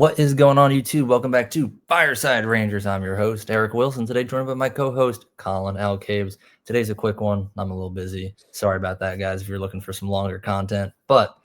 What is going on, YouTube? Welcome back to Fireside Rangers. I'm your host, Eric Wilson. Today, joined by my co-host, Colin L. Caves. Today's a quick one. I'm a little busy. Sorry about that, guys, if you're looking for some longer content. But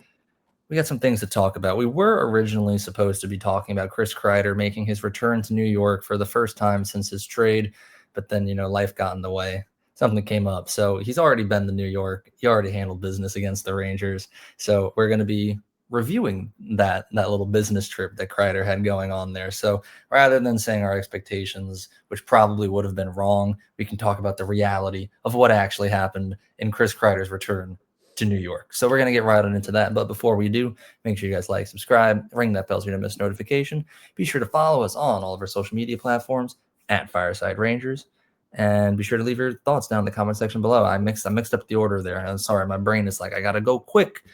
we got some things to talk about. We were originally supposed to be talking about Chris Kreider making his return to New York for the first time since his trade. But then, life got in the way. Something came up. So he's already been to New York. He already handled business against the Rangers. So we're going to be reviewing that little business trip that Kreider had going on there. So rather than saying our expectations, which probably would have been wrong, we can talk about the reality of what actually happened in Chris Kreider's return to New York. So we're going to get right on into that. But before we do, make sure you guys like, subscribe, ring that bell so you don't miss notification. Be sure to follow us on all of our social media platforms at Fireside Rangers. And be sure to leave your thoughts down in the comment section below. I mixed up the order there. I'm sorry, my brain is like, I got to go quick.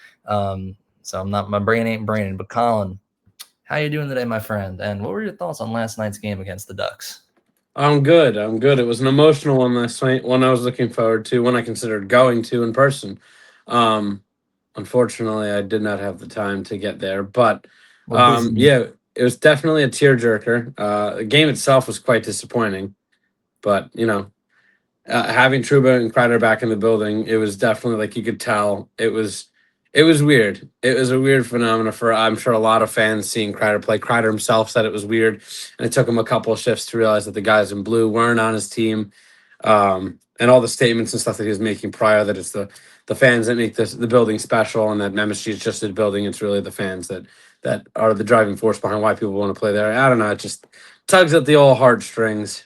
So my brain ain't braining. But Colin, how you doing today, my friend? And what were your thoughts on last night's game against the Ducks? I'm good. It was an emotional one last night, one I was looking forward to, one I considered going to in person. Um, Unfortunately, I did not have the time to get there, but We're busy. yeah, it was definitely a tearjerker. The game itself was quite disappointing, but having Truba and Kreider back in the building, it was definitely like you could tell it was weird. It was a weird phenomenon for I'm sure a lot of fans seeing Kreider play. Kreider himself said it was weird, and it took him a couple of shifts to realize that the guys in blue weren't on his team, and all the statements and stuff that he was making prior that it's the fans that make the building special, and that MSG is just a building. It's really the fans that are the driving force behind why people want to play there. I don't know. It just tugs at the old heartstrings.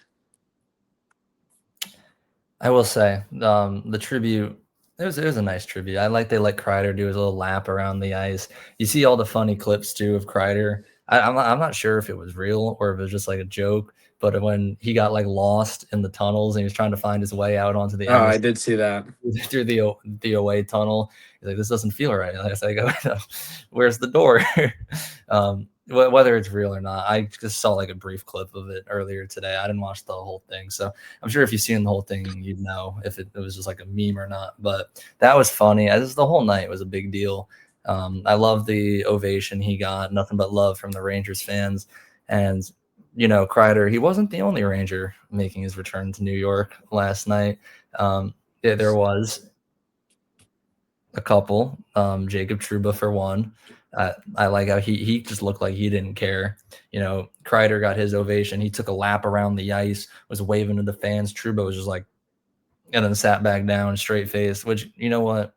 I will say, the tribute, it was a nice tribute. They let Kreider do his little lap around the ice. You see all the funny clips too of Kreider. I'm not sure if it was real or if it was just like a joke. But when he got like lost in the tunnels and he was trying to find his way out onto the Oh, I MS did see that. through the away tunnel, he's like, "This doesn't feel right." I was like, "Where's the door?" Whether it's real or not, I just saw like a brief clip of it earlier today. I didn't watch the whole thing, so I'm sure if you've seen the whole thing, you'd know if it was just like a meme or not. But that was funny. As the whole night was a big deal. I love the ovation he got. Nothing but love from the Rangers fans. And Kreider, he wasn't the only Ranger making his return to New York last night. There was a couple. Jacob Trouba for one. I like how he just looked like he didn't care. Kreider got his ovation. He took a lap around the ice, was waving to the fans. Trouba was just like, and then sat back down, straight face. Which, you know what?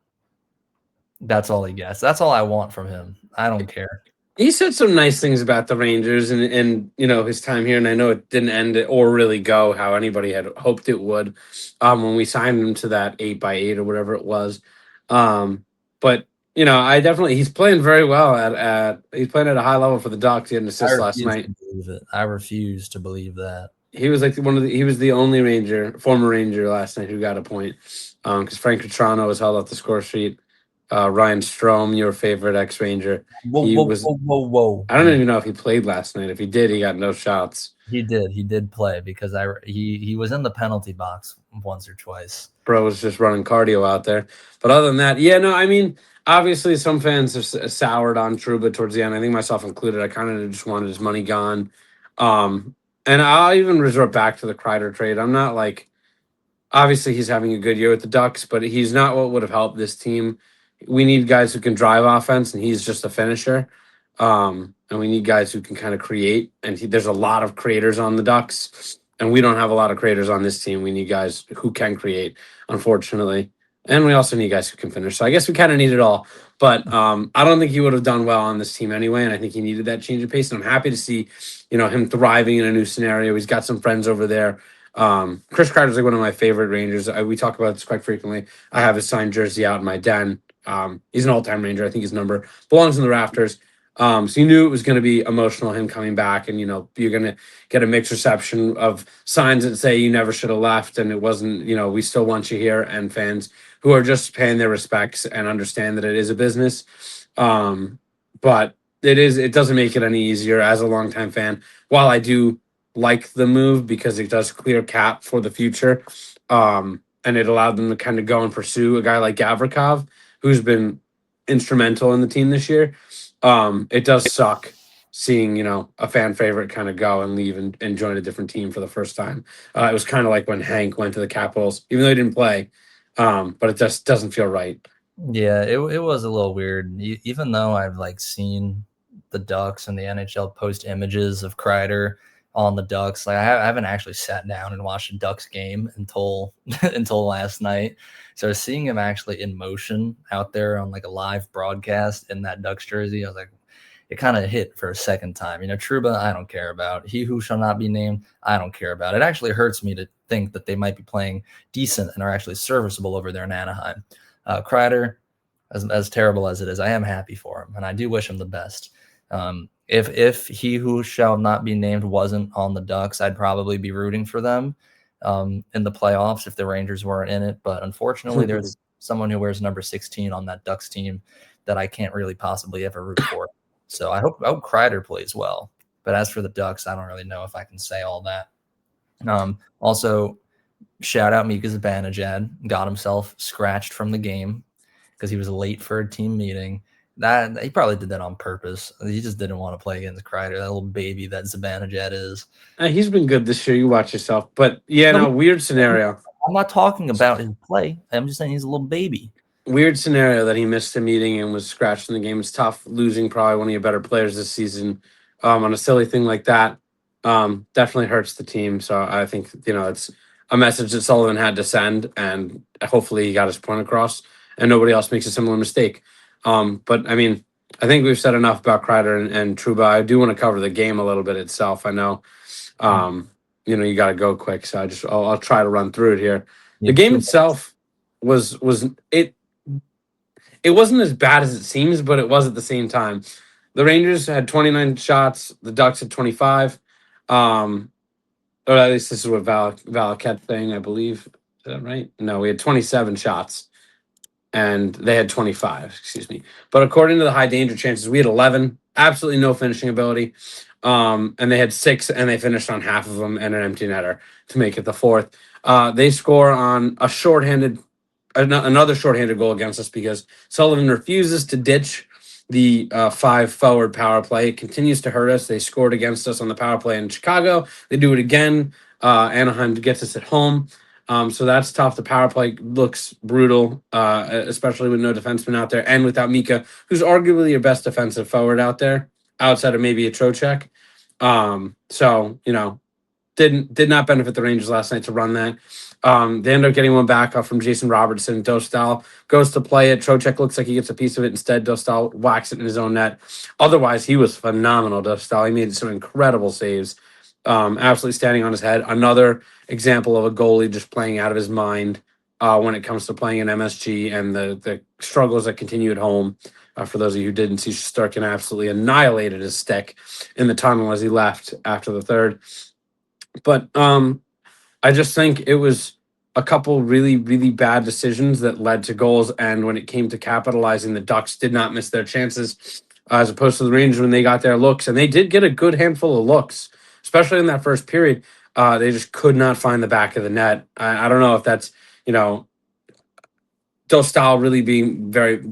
That's all he gets. That's all I want from him. I don't care. He said some nice things about the Rangers and his time here, and I know it didn't end or really go how anybody had hoped it would when we signed him to that 8x8 or whatever it was. But I definitely he's playing very well at he's playing at a high level for the Ducks. He had an I assist last refuse night. to believe it. I refuse to believe that. He was like he was the only former Ranger last night who got a point because Frank Petrano was held off the score sheet. Ryan Strome, your favorite ex-Ranger, Whoa, he whoa, was whoa, whoa, whoa. I don't even know if he played last night. If he did, he got no shots. He did. He did play because he was in the penalty box once or twice. Bro was just running cardio out there. But other than that, yeah, no, I mean, obviously some fans have soured on Trouba towards the end. I think myself included. I kind of just wanted his money gone. And I'll even resort back to the Kreider trade. I'm not like, obviously he's having a good year with the Ducks, but he's not what would have helped this team. We need guys who can drive offense, and he's just a finisher. And we need guys who can kind of create. And there's a lot of creators on the Ducks, and we don't have a lot of creators on this team. We need guys who can create, unfortunately, and we also need guys who can finish. So I guess we kind of need it all. But I don't think he would have done well on this team anyway, and I think he needed that change of pace. And I'm happy to see, him thriving in a new scenario. He's got some friends over there. Chris Kreider's like one of my favorite Rangers. We talk about this quite frequently. I have his signed jersey out in my den. He's an all-time Ranger. I think his number belongs in the rafters. So you knew it was going to be emotional, him coming back, and you're going to get a mixed reception of signs that say you never should have left, and it wasn't. We still want you here, and fans who are just paying their respects and understand that it is a business. But it doesn't make it any easier as a longtime fan. While I do like the move because it does clear cap for the future, and it allowed them to kind of go and pursue a guy like Gavrikov, who's been instrumental in the team this year. It does suck seeing, a fan favorite kind of go and leave and join a different team for the first time. It was kind of like when Hank went to the Capitals, even though he didn't play, but it just doesn't feel right. Yeah, it was a little weird. Even though I've like seen the Ducks and the NHL post images of Kreider on the Ducks, like I haven't actually sat down and watched a Ducks game until until last night. So seeing him actually in motion out there on like a live broadcast in that Ducks jersey, I was like, it kind of hit for a second time. Trouba, I don't care about. He who shall not be named, I don't care about. It actually hurts me to think that they might be playing decent and are actually serviceable over there in Anaheim. Kreider, as terrible as it is, I am happy for him, and I do wish him the best. If he who shall not be named wasn't on the Ducks, I'd probably be rooting for them in the playoffs if the Rangers weren't in it. But unfortunately, there's someone who wears number 16 on that Ducks team that I can't really possibly ever root for. So I hope Kreider plays well. But as for the Ducks, I don't really know if I can say all that. Also, shout out Mika Zibanejad, got himself scratched from the game because he was late for a team meeting. That he probably did that on purpose. He just didn't want to play against Kreider, that little baby that Zibanejad is. He's been good this year. You watch yourself, but yeah, No, no, weird scenario. I'm not talking about his play. I'm just saying he's a little baby. Weird scenario that he missed a meeting and was scratched in the game. It's tough losing probably one of your better players this season on a silly thing like that. Definitely hurts the team. So I think it's a message that Sullivan had to send, and hopefully he got his point across, and nobody else makes a similar mistake. But I mean, I think we've said enough about Kreider and Trouba. I do want to cover the game a little bit itself. I know, you got to go quick, so I'll try to run through it here. The game itself was it. It wasn't as bad as it seems, but it was at the same time. The Rangers had 29 shots. The Ducks had 25. Or at least this is what Val kept saying, I believe. Is that right? No, we had 27 shots, and they had 25. Excuse me. But according to the high danger chances, we had 11. Absolutely no finishing ability. And they had 6, and they finished on half of them and an empty netter to make it the fourth. They score on a another shorthanded goal against us because Sullivan refuses to ditch the 5 forward power play. It continues to hurt us. They scored against us on the power play in Chicago. They do it again. Anaheim gets us at home. So that's tough. The power play looks brutal, especially with no defenseman out there and without Mika, who's arguably your best defensive forward out there, outside of maybe a Trocheck. Did not benefit the Rangers last night to run that. They end up getting one back off from Jason Robertson. Dostal goes to play it. Trocheck looks like he gets a piece of it. Instead, Dostal whacks it in his own net. Otherwise, he was phenomenal, Dostal. He made some incredible saves. Absolutely standing on his head. Another example of a goalie just playing out of his mind when it comes to playing in MSG and the struggles that continue at home. For those of you who didn't see, Starkin absolutely annihilated his stick in the tunnel as he left after the third. But I just think it was a couple really, really bad decisions that led to goals. And when it came to capitalizing, the Ducks did not miss their chances, as opposed to the Rangers when they got their looks. And they did get a good handful of looks, especially in that first period. They just could not find the back of the net. I don't know if that's, Dostal really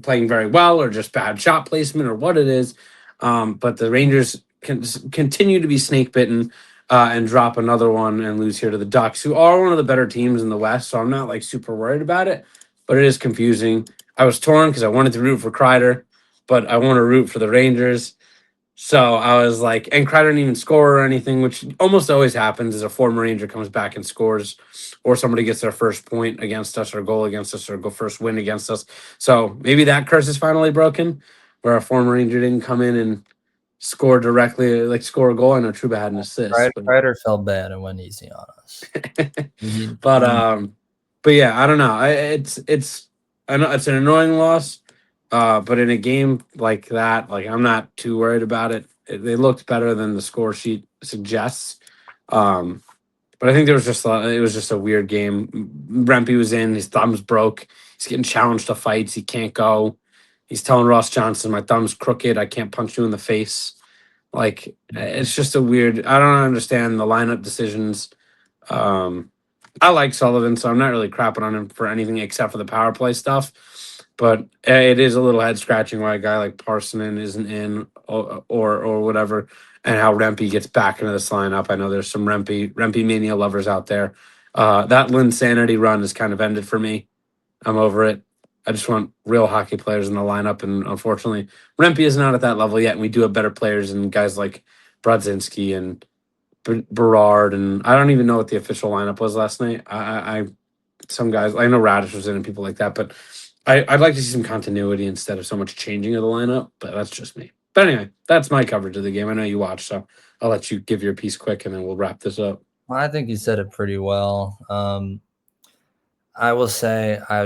playing very well, or just bad shot placement, or what it is. But the Rangers continue to be snake bitten and drop another one and lose here to the Ducks, who are one of the better teams in the West. So I'm not like super worried about it, but it is confusing. I was torn because I wanted to root for Kreider, but I want to root for the Rangers. So I was like, and Kreider didn't even score or anything, which almost always happens as a former Ranger comes back and scores, or somebody gets their first point against us, or goal against us, or go first win against us. So maybe that curse is finally broken, where a former Ranger didn't come in and score directly, like score a goal. I know Trouba had an assist. Kreider felt bad and went easy on us. But yeah, I don't know. It's an annoying loss. But in a game like that, like I'm not too worried about it. They looked better than the score sheet suggests. But I think it was just a weird game. Rempe was in, his thumb's broke. He's getting challenged to fights. He can't go. He's telling Ross Johnson, "My thumb's crooked. I can't punch you in the face." Like, it's just a weird. I don't understand the lineup decisions. I like Sullivan, so I'm not really crapping on him for anything except for the power play stuff. But it is a little head scratching why a guy like Parsonen isn't in or whatever, and how Rempe gets back into this lineup. I know there's some Rempe mania lovers out there. That Linsanity run has kind of ended for me. I'm over it. I just want real hockey players in the lineup, and unfortunately, Rempe is not at that level yet. And we do have better players and guys like Brodzinski and Berard, and I don't even know what the official lineup was last night. I some guys I know Radish was in and people like that, but I'd like to see some continuity instead of so much changing of the lineup. But that's just me. But anyway, that's my coverage of the game. I know you watched, so I'll let you give your piece quick, and then we'll wrap this up. Well, I think you said it pretty well. I will say I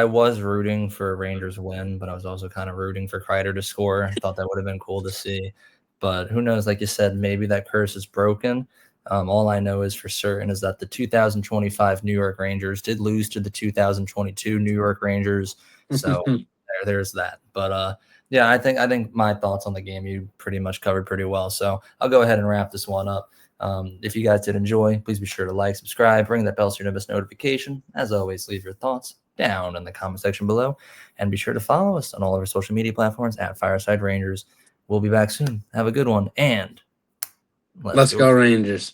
was rooting for a Rangers win, but I was also kind of rooting for Kreider to score. I thought that would have been cool to see. But who knows? Like you said, maybe that curse is broken. All I know is for certain is that the 2025 New York Rangers did lose to the 2022 New York Rangers. So there's that. But yeah, I think my thoughts on the game you pretty much covered pretty well. So I'll go ahead and wrap this one up. If you guys did enjoy, please be sure to like, subscribe, ring that bell so you don't miss notification. As always, leave your thoughts down in the comment section below, and be sure to follow us on all of our social media platforms at Fireside Rangers. We'll be back soon. Have a good one, and Let's go Rangers.